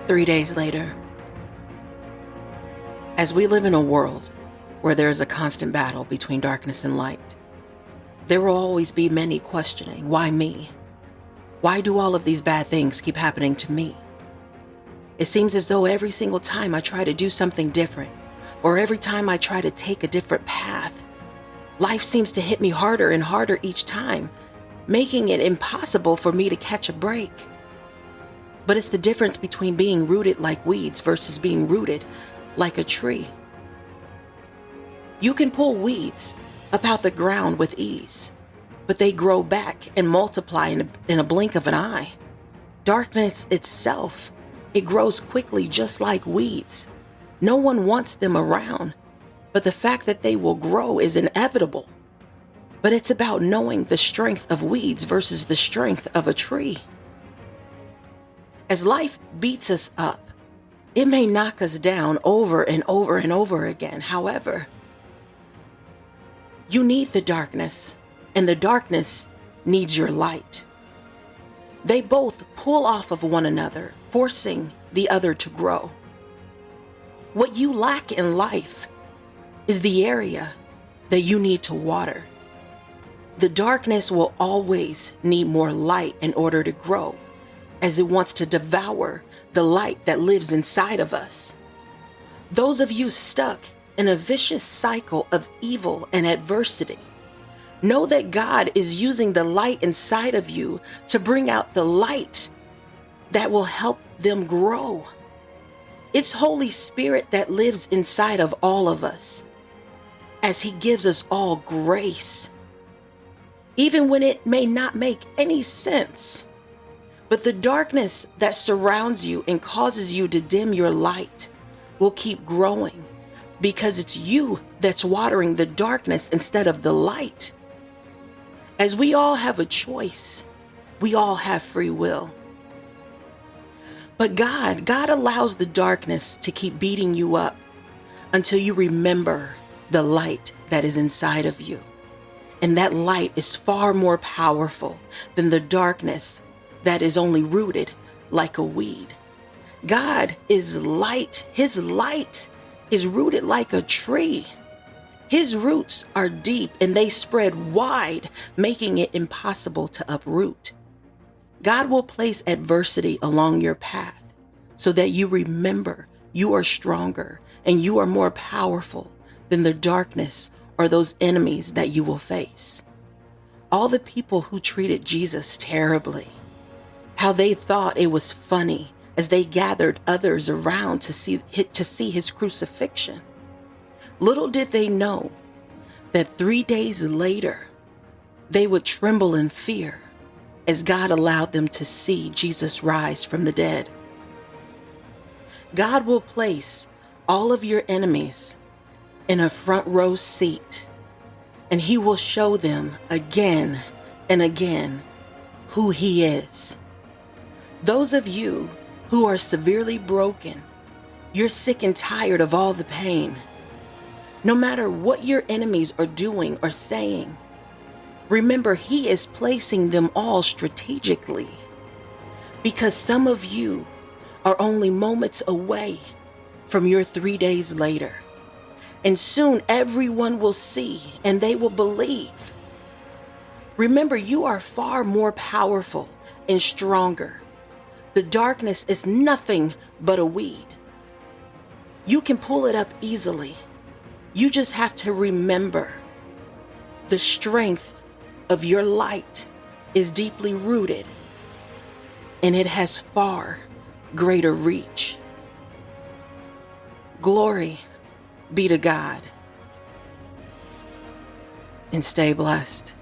3 days later, as we live in a world where there is a constant battle between darkness and light, there will always be many questioning, why me? Why do all of these bad things keep happening to me? It seems as though every single time I try to do something different, or every time I try to take a different path, life seems to hit me harder and harder each time, making it impossible for me to catch a break. But it's the difference between being rooted like weeds versus being rooted like a tree. You can pull weeds up out the ground with ease, but they grow back and multiply in a blink of an eye. Darkness itself, it grows quickly just like weeds. No one wants them around, but the fact that they will grow is inevitable. But it's about knowing the strength of weeds versus the strength of a tree. As life beats us up, it may knock us down over and over and over again. However, you need the darkness, and the darkness needs your light. They both pull off of one another, forcing the other to grow. What you lack in life is the area that you need to water. The darkness will always need more light in order to grow, as it wants to devour the light that lives inside of us. Those of you stuck in a vicious cycle of evil and adversity, know that God is using the light inside of you to bring out the light that will help them grow. It's Holy Spirit that lives inside of all of us, as He gives us all grace, even when it may not make any sense. But the darkness that surrounds you and causes you to dim your light will keep growing, because it's you that's watering the darkness instead of the light. As we all have a choice, we all have free will. But God allows the darkness to keep beating you up until you remember the light that is inside of you. And that light is far more powerful than the darkness that is only rooted like a weed. God is light. His light is rooted like a tree. His roots are deep and they spread wide, making it impossible to uproot. God will place adversity along your path so that you remember you are stronger and you are more powerful than the darkness or those enemies that you will face. All the people who treated Jesus terribly, how they thought it was funny as they gathered others around to see his crucifixion. Little did they know that 3 days later, they would tremble in fear as God allowed them to see Jesus rise from the dead. God will place all of your enemies in a front row seat, and He will show them again and again who He is. Those of you who are severely broken, you're sick and tired of all the pain. No matter what your enemies are doing or saying, remember He is placing them all strategically, because some of you are only moments away from your 3 days later. And soon everyone will see and they will believe. Remember, you are far more powerful and stronger. The darkness is nothing but a weed. You can pull it up easily. You just have to remember the strength of your light is deeply rooted and it has far greater reach. Glory be to God, and stay blessed.